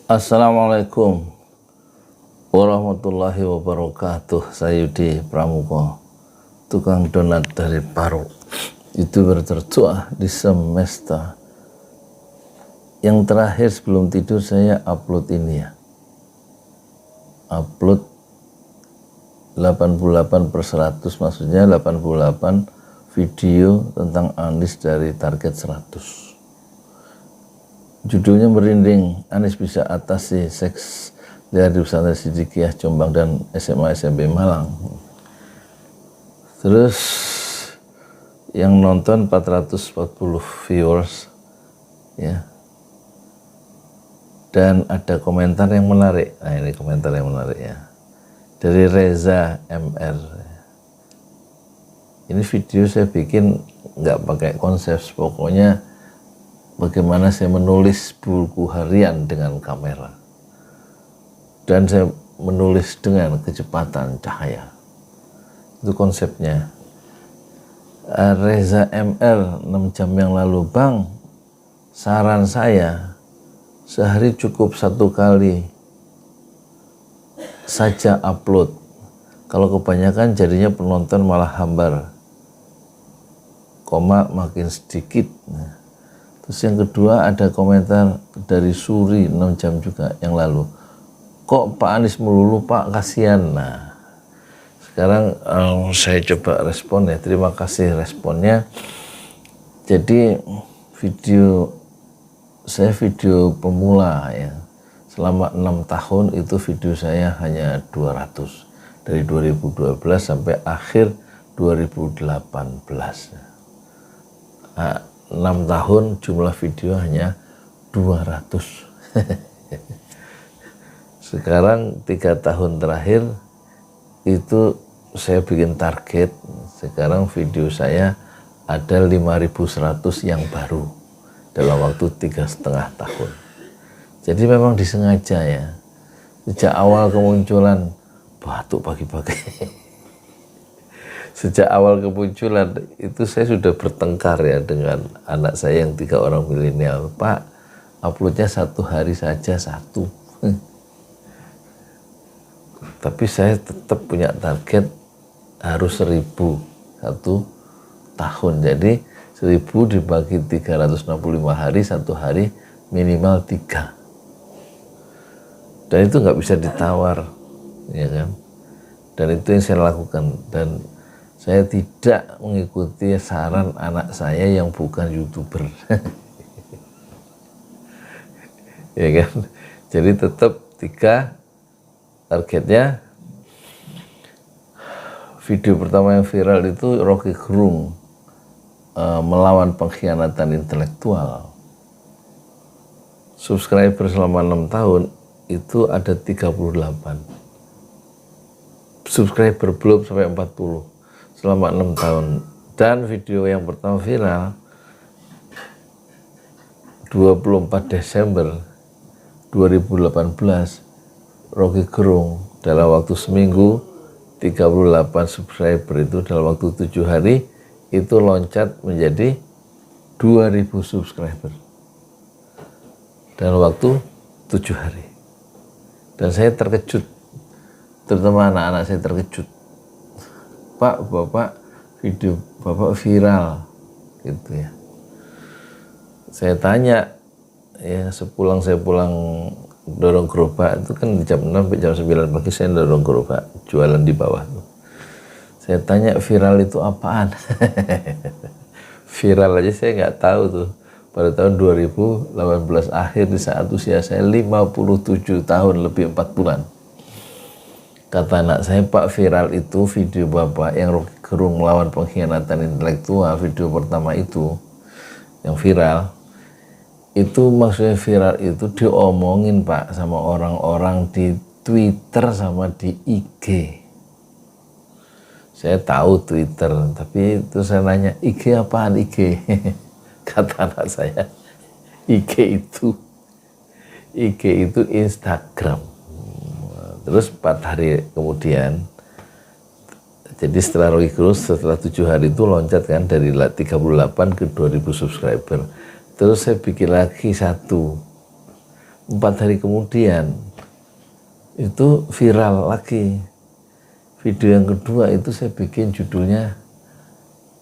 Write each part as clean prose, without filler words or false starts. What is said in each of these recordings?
Assalamualaikum warahmatullahi wabarakatuh. Saya Yudi Pramuko, tukang donat dari Paru, YouTuber tertua di semesta. Yang terakhir sebelum tidur saya upload ini ya, upload 88/100, maksudnya 88 video tentang Anies dari target 100. Judulnya merinding, Anies bisa atasi seks liar di pesantren Sidikiyah Jombang dan SMA SMP Malang. Terus yang nonton 440 viewers ya. Dan ada komentar yang menarik. Nah, ini komentar yang menarik ya. Dari Reza MR. Ini video saya bikin nggak pakai konsep, pokoknya bagaimana saya menulis buku harian dengan kamera. Dan saya menulis dengan kecepatan cahaya. Itu konsepnya. Reza MR 6 jam yang lalu, Bang, saran saya sehari cukup 1 kali saja upload. Kalau kebanyakan jadinya penonton malah hambar, makin sedikit. Terus yang kedua ada komentar dari Suri 6 jam juga yang lalu. Kok Pak Anies melulu Pak, kasihan. Nah, sekarang saya coba respon ya. Terima kasih responnya. Jadi video pemula ya. Selama 6 tahun itu video saya hanya 200. Dari 2012 sampai akhir 2018. Nah, 6 tahun jumlah video hanya 200. Sekarang 3 tahun terakhir itu saya bikin target, sekarang video saya ada 5.100 yang baru dalam waktu 3,5 tahun. Jadi memang disengaja ya. Sejak awal kemunculan, batuk pagi-pagi. Sejak awal kemunculan itu saya sudah bertengkar ya dengan anak saya yang 3 orang milenial. Pak, uploadnya 1 hari saja 1. Tapi saya tetap punya target harus 1.000 1 tahun. Jadi 1.000 dibagi 365 hari, 1 hari minimal 3. Dan itu nggak bisa ditawar, ya kan? Dan itu yang saya lakukan. Dan saya tidak mengikuti saran anak saya yang bukan YouTuber. Ya kan? Jadi tetap 3 targetnya. Video pertama yang viral itu Rocky Gerung melawan pengkhianatan intelektual. Subscriber selama 6 tahun itu ada 38. Subscriber belum sampai 40. Selama 6 tahun. Dan video yang pertama viral 24 Desember 2018, Rocky Gerung dalam waktu seminggu 38 subscriber itu dalam waktu 7 hari itu loncat menjadi 2.000 subscriber dalam waktu 7 hari. Dan saya terkejut, terutama anak-anak saya terkejut. Pak, Bapak, video Bapak viral gitu ya. Saya tanya ya, sepulang saya pulang dorong gerobak itu kan jam 6 sampai jam 9 pagi saya dorong gerobak jualan di bawah tuh. Saya tanya viral itu apaan? Viral aja saya nggak tahu tuh. Pada tahun 2018 akhir di saat usia saya 57 tahun lebih 4 bulan. Kata anak saya, Pak, viral itu video Bapak yang Rocky Gerung melawan pengkhianatan intelektual, video pertama itu yang viral. Itu maksudnya viral itu diomongin Pak sama orang-orang di Twitter sama di IG. Saya tahu Twitter, tapi itu saya nanya, IG apaan IG? Kata anak saya, IG itu Instagram. Terus 4 hari kemudian, jadi setelah Rocky Gerung setelah 7 hari itu loncat kan dari 38 ke 2.000 subscriber. Terus saya bikin lagi 1 4 hari kemudian itu viral lagi. Video yang kedua itu saya bikin judulnya,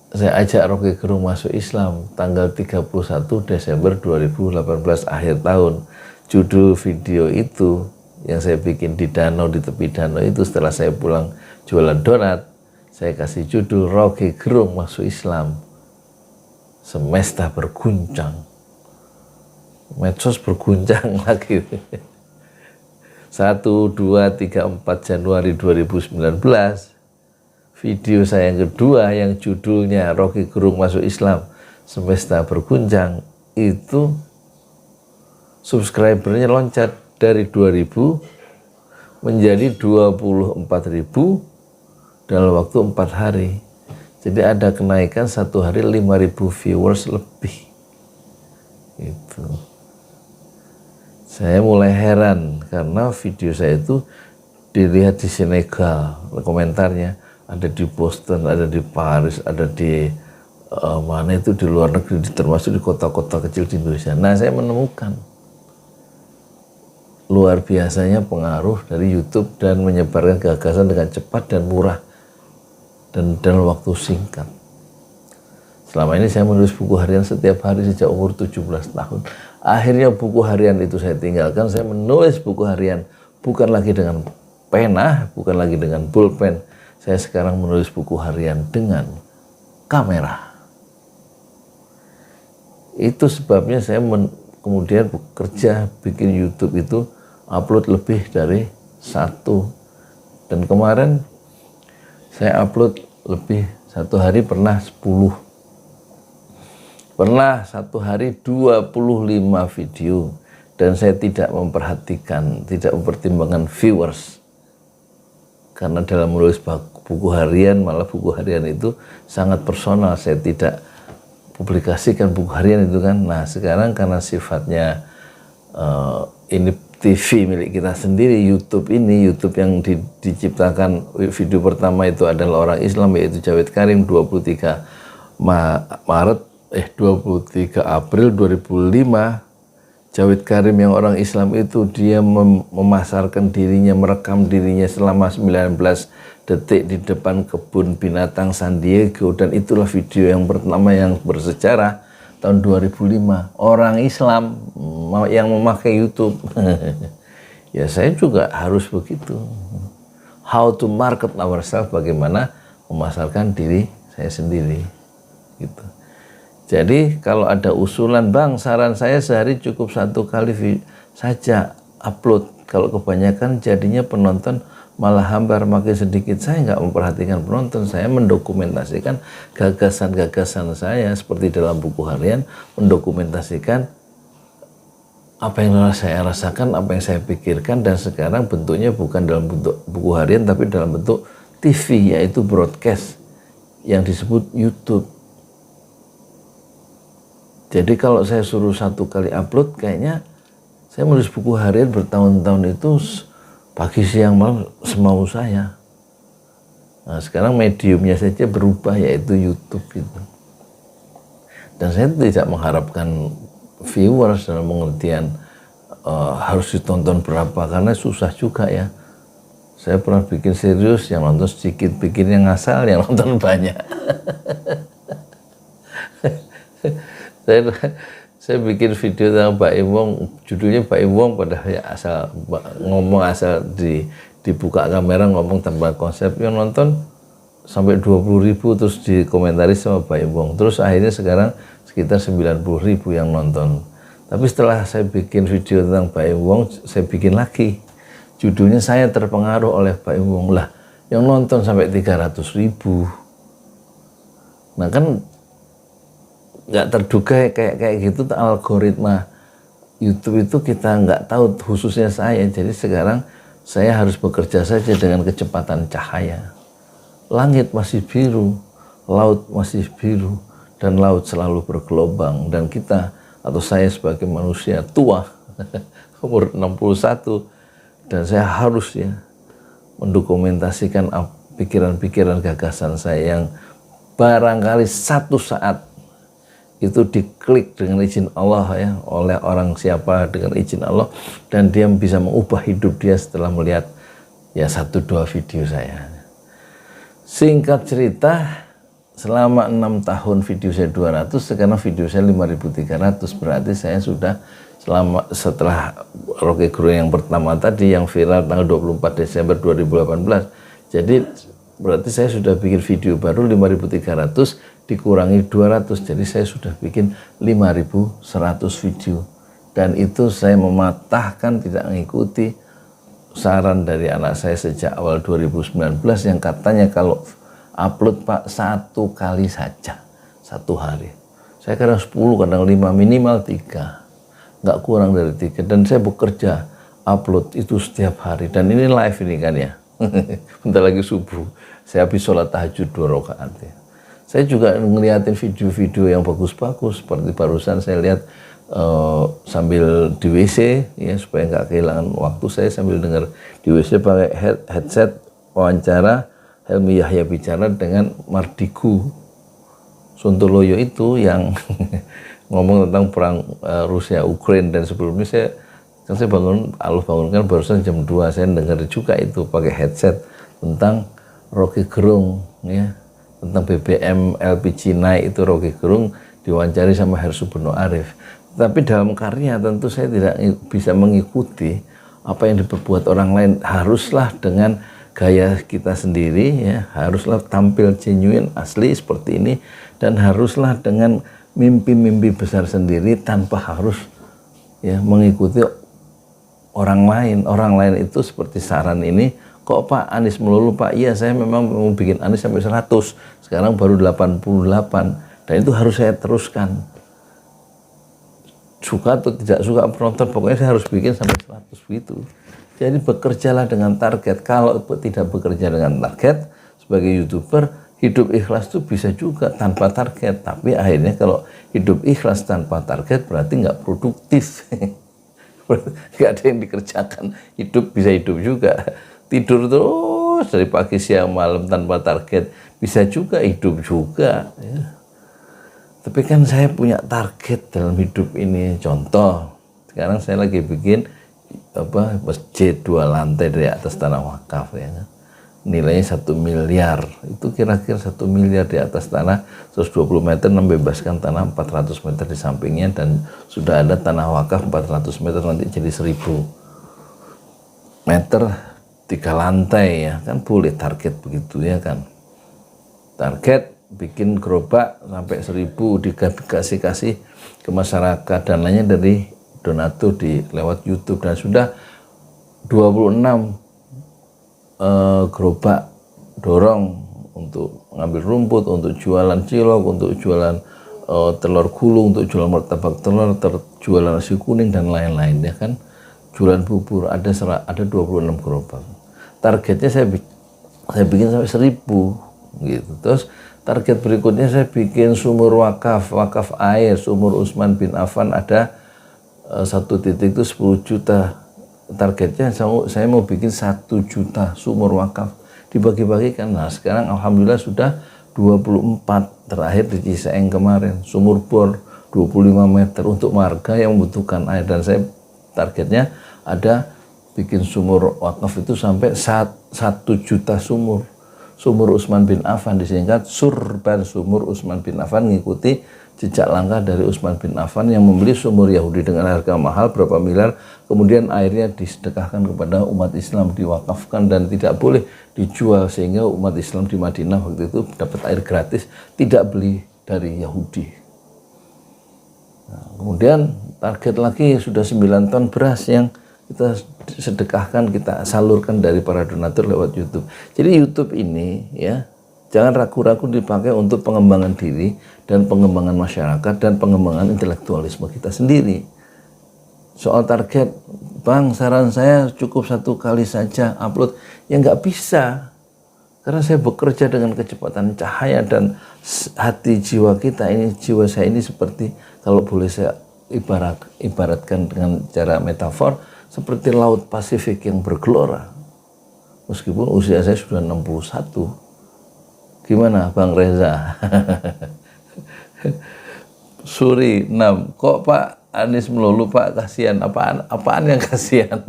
saya ajak Rocky Gerung masuk Islam tanggal 31 Desember 2018 akhir tahun. Judul video itu yang saya bikin di danau, di tepi danau itu, setelah saya pulang jualan donat, saya kasih judul Rocky Gerung masuk Islam. Semesta berguncang, medsos berguncang lagi. 1, 2, 3, 4 Januari 2019, video saya yang kedua yang judulnya Rocky Gerung masuk Islam, semesta berguncang, itu subscribernya loncat dari 2.000 menjadi 24.000 dalam waktu 4 hari. Jadi ada kenaikan satu hari 5.000 viewers lebih. Itu. Saya mulai heran karena video saya itu dilihat di Senegal, komentarnya ada di Boston, ada di Paris, ada di mana itu di luar negeri, termasuk di kota-kota kecil di Indonesia. Nah, saya menemukan luar biasanya pengaruh dari YouTube dan menyebarkan gagasan dengan cepat dan murah dan dalam waktu singkat. Selama ini saya menulis buku harian setiap hari sejak umur 17 tahun. Akhirnya buku harian itu saya tinggalkan, saya menulis buku harian bukan lagi dengan pena, bukan lagi dengan pulpen. Saya sekarang menulis buku harian dengan kamera. Itu sebabnya saya kemudian bekerja bikin YouTube itu upload lebih dari 1. Dan kemarin saya upload lebih, satu hari pernah 10. Pernah satu hari 25 video. Dan saya tidak memperhatikan, tidak mempertimbangkan viewers. Karena dalam menulis buku harian, malah buku harian itu sangat personal. Saya tidak publikasikan buku harian itu kan. Nah, sekarang karena sifatnya ini TV milik kita sendiri, YouTube ini, YouTube yang diciptakan video pertama itu adalah orang Islam, yaitu Jawed Karim, 23 April 2005. Jawed Karim yang orang Islam itu dia memasarkan dirinya, merekam dirinya selama 19 detik di depan kebun binatang San Diego, dan itulah video yang pertama yang bersejarah tahun 2005. Orang Islam yang memakai YouTube. Ya, saya juga harus begitu. How to market ourselves, bagaimana memasarkan diri saya sendiri gitu. Jadi kalau ada usulan, Bang, saran saya sehari cukup 1 kali saja upload. Kalau kebanyakan jadinya penonton malah hambar, makin sedikit. Saya nggak memperhatikan penonton, saya mendokumentasikan gagasan-gagasan saya seperti dalam buku harian, mendokumentasikan apa yang saya rasakan, apa yang saya pikirkan, dan sekarang bentuknya bukan dalam bentuk buku harian tapi dalam bentuk TV, yaitu broadcast yang disebut YouTube. Jadi kalau saya suruh 1 kali upload, kayaknya saya menulis buku harian bertahun-tahun itu pagi, siang, malam semau saya. Nah, sekarang mediumnya saja berubah, yaitu YouTube gitu. Dan saya tidak mengharapkan viewers dalam pengertian harus ditonton berapa, karena susah juga ya. Saya pernah bikin serius, yang nonton sedikit, bikin yang ngasal, yang nonton banyak. Saya bikin video tentang Pak Imong, judulnya Pak Imong, padahal ya asal ngomong, asal dibuka kamera ngomong tanpa konsep, yang nonton sampai 20.000, terus dikomentari sama Pak Imong. Terus akhirnya sekarang sekitar 90.000 yang nonton. Tapi setelah saya bikin video tentang Pak Imong, saya bikin lagi, judulnya Saya Terpengaruh oleh Pak Imong. Lah, yang nonton sampai 300.000. Nah kan nggak terduga kayak gitu, algoritma YouTube itu kita nggak tahu, khususnya saya. Jadi sekarang saya harus bekerja saja dengan kecepatan cahaya. Langit masih biru, laut masih biru, dan laut selalu bergelombang. Dan kita, atau saya sebagai manusia tua, umur 61, dan saya harus ya mendokumentasikan pikiran-pikiran, gagasan saya yang barangkali satu saat itu diklik dengan izin Allah ya, oleh orang siapa dengan izin Allah, dan dia bisa mengubah hidup dia setelah melihat ya 1-2 video saya. Singkat cerita, selama 6 tahun video saya 200, sekarang video saya 5.300, berarti saya sudah setelah Rocky Gerung yang pertama tadi yang viral tanggal 24 Desember 2018, jadi berarti saya sudah bikin video baru 5.300 dikurangi 200, jadi saya sudah bikin 5.100 video, dan itu saya mematahkan, tidak mengikuti saran dari anak saya sejak awal 2019 yang katanya kalau upload Pak 1 kali saja 1 hari. Saya kadang 10, kadang 5, minimal 3, nggak kurang dari 3, dan saya bekerja upload itu setiap hari, dan ini live ini kan ya. Bentar lagi subuh saya habis sholat tahajud 2 rakaat ya. Saya juga ngeliatin video-video yang bagus-bagus, seperti barusan saya lihat sambil di WC ya, supaya nggak kehilangan waktu, saya sambil dengar di WC pakai headset wawancara Helmi Yahya bicara dengan Mardigu Sontoloyo itu yang ngomong tentang perang Rusia Ukraina, dan sebelumnya saya bangunkan barusan jam 2, saya dengar juga itu pakai headset tentang Rocky Gerung ya, tentang BBM LPG naik, itu Rocky Gerung diwawancari sama Hersuberno Arif. Tapi dalam karya tentu saya tidak bisa mengikuti apa yang diperbuat orang lain, haruslah dengan gaya kita sendiri ya, haruslah tampil genuine asli seperti ini, dan haruslah dengan mimpi-mimpi besar sendiri tanpa harus ya mengikuti orang lain. Orang lain itu seperti saran ini, kok Pak Anies melulu Pak, iya saya memang mau bikin Anies sampai 100, sekarang baru 88, dan itu harus saya teruskan. Suka atau tidak suka penonton, pokoknya saya harus bikin sampai 100 begitu. Jadi bekerjalah dengan target. Kalau tidak bekerja dengan target sebagai YouTuber, hidup ikhlas itu bisa juga tanpa target. Tapi akhirnya kalau hidup ikhlas tanpa target berarti nggak produktif. Nggak ada yang dikerjakan, hidup bisa hidup juga. Tidur terus dari pagi siang malam tanpa target bisa juga hidup juga ya. Tapi kan saya punya target dalam hidup ini. Contoh, sekarang saya lagi bikin masjid 2 lantai dari atas tanah wakaf ya, nilainya 1 miliar. Itu kira-kira 1 miliar di atas tanah, 120 meter, membebaskan tanah 400 meter di sampingnya, dan sudah ada tanah wakaf 400 meter, nanti jadi 1000 meter 3 lantai ya, kan boleh target begitu ya kan. Target bikin gerobak sampai 1000 dikasih ke masyarakat, dananya dari donatur lewat YouTube, dan sudah 26 gerobak dorong untuk ngambil rumput, untuk jualan cilok, untuk jualan telur gulung, untuk jualan martabak telur, jualan nasi kuning dan lain-lain ya kan, jualan bubur, ada 26 gerobak. Targetnya saya bikin sampai 1000 gitu. Terus target berikutnya saya bikin sumur wakaf air, sumur Utsman bin Affan, ada 1 titik itu 10 juta. Targetnya saya mau bikin 1 juta sumur wakaf, dibagi-bagikan. Nah sekarang alhamdulillah sudah 24, terakhir di Ciseeng kemarin, sumur bor 25 meter untuk warga yang membutuhkan air, dan saya targetnya ada bikin sumur wakaf itu sampai 1 juta sumur. Sumur Utsman bin Affan disingkat Surban, sumur Utsman bin Affan, ngikuti jejak langkah dari Utsman bin Affan yang membeli sumur Yahudi dengan harga mahal berapa miliar, kemudian airnya disedekahkan kepada umat Islam, diwakafkan dan tidak boleh dijual, sehingga umat Islam di Madinah waktu itu dapat air gratis, tidak beli dari Yahudi. Nah, kemudian target lagi sudah 9 ton beras yang kita sedekahkan, kita salurkan dari para donatur lewat YouTube. Jadi YouTube ini ya, jangan ragu-ragu dipakai untuk pengembangan diri dan pengembangan masyarakat dan pengembangan intelektualisme kita sendiri. Soal target, Bang, saran saya cukup 1 kali saja upload, ya nggak bisa. Karena saya bekerja dengan kecepatan cahaya, dan hati jiwa kita ini, jiwa saya ini seperti, kalau boleh saya ibaratkan dengan cara metafor, seperti laut Pasifik yang bergelora. Meskipun usia saya sudah 61. Gimana Bang Reza? Surinam. Kok Pak Anies melulu Pak, kasihan? Apaan yang kasihan?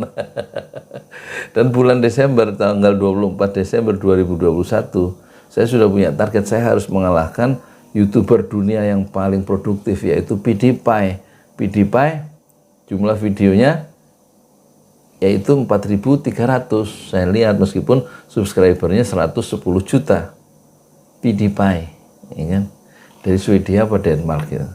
Dan bulan Desember, tanggal 24 Desember 2021, saya sudah punya target, saya harus mengalahkan YouTuber dunia yang paling produktif, yaitu PewDiePie. PewDiePie jumlah videonya yaitu 4.300. Saya lihat meskipun subscribernya 110 juta. PewDiePie, ya kan? Dari Swedia apa Denmark gitu.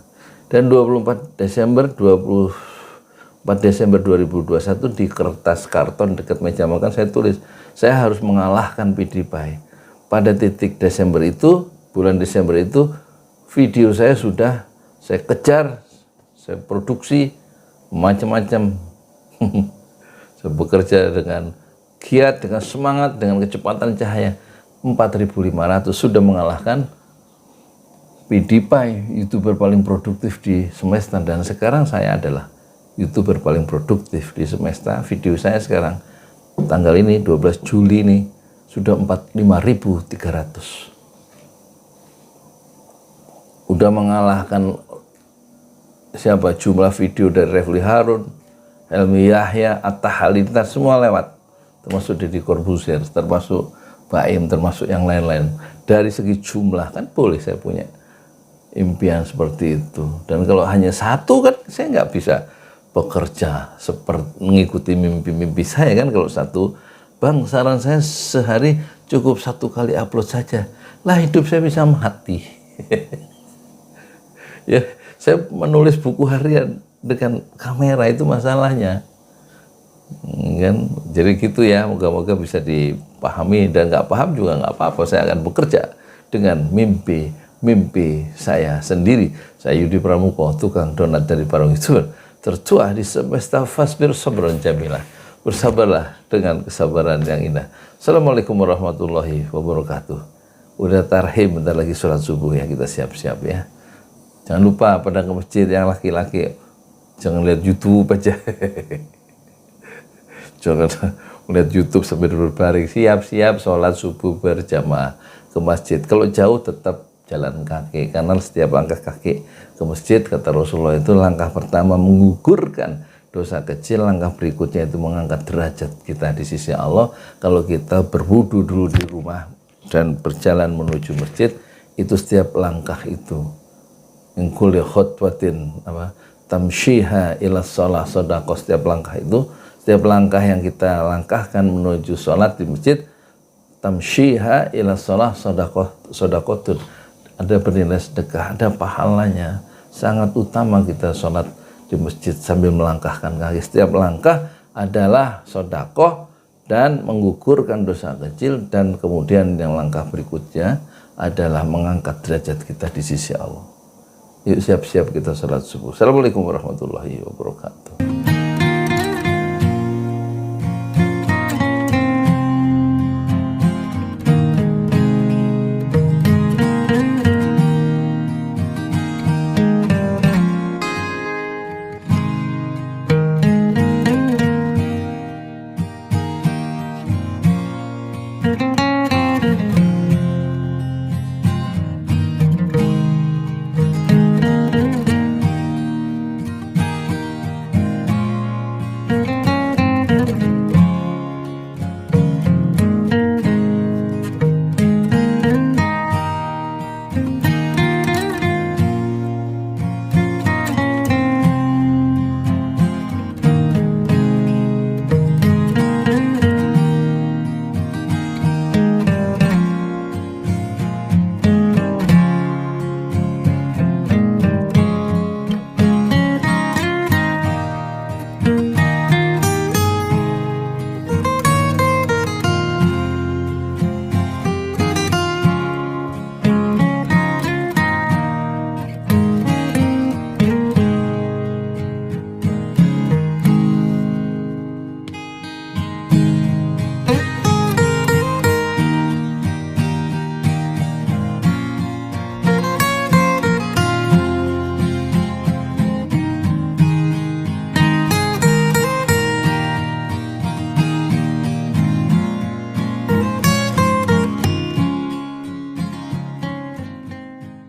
Dan 24 Desember 2021 di kertas karton dekat meja makan saya tulis, saya harus mengalahkan PewDiePie. Pada titik Desember itu, bulan Desember itu, video saya sudah saya kejar, saya produksi macam-macam. Saya bekerja dengan giat, dengan semangat, dengan kecepatan cahaya. 4.500 sudah mengalahkan PewDiePie, YouTuber paling produktif di semesta. Dan sekarang saya adalah YouTuber paling produktif di semesta. Video saya sekarang tanggal ini 12 Juli ini sudah 45.300. Udah mengalahkan siapa, jumlah video dari Refli Harun, Helmi Yahya, Atta Halilintar, semua lewat, termasuk Deddy Corbuzier, termasuk Baim, termasuk yang lain-lain. Dari segi jumlah kan boleh saya punya impian seperti itu. Dan kalau hanya satu kan saya nggak bisa bekerja seperti mengikuti mimpi-mimpi saya kan. Kalau satu, Bang, saran saya sehari cukup 1 kali upload saja. Lah hidup saya bisa mati. Ya, saya menulis buku harian dengan kamera itu masalahnya. Kan? Jadi gitu ya, moga-moga bisa dipahami, dan nggak paham juga nggak apa-apa. Saya akan bekerja dengan mimpi saya sendiri. Saya Yudi Pramuko, tukang donat dari Parung itu, tertuah di semesta fasbir sabran jamilah. Bersabarlah dengan kesabaran yang indah. Assalamualaikum warahmatullahi wabarakatuh. Udah tarhim, bentar lagi sholat subuh ya, kita siap-siap ya. Jangan lupa pada ke masjid yang laki-laki, jangan lihat YouTube aja. Jangan melihat YouTube sambil berbaring. Siap-siap sholat subuh berjamaah ke masjid. Kalau jauh tetap jalan kaki, karena setiap langkah kaki ke masjid, kata Rasulullah, itu langkah pertama menggugurkan dosa kecil, langkah berikutnya itu mengangkat derajat kita di sisi Allah. Kalau kita berwudu dulu di rumah dan berjalan menuju masjid, itu setiap langkah itu ingkul ya khutwatin tamshiha ila sholah sodaqah. Setiap langkah itu, setiap langkah yang kita langkahkan menuju sholat di masjid, tamshiha ila sholah sodaqotun, ada bernilai sedekah, ada pahalanya. Sangat utama kita sholat di masjid sambil melangkahkan kaki. Setiap langkah adalah sodakoh dan menggugurkan dosa kecil, dan kemudian yang langkah berikutnya adalah mengangkat derajat kita di sisi Allah. Yuk siap-siap kita sholat subuh. Assalamualaikum warahmatullahi wabarakatuh.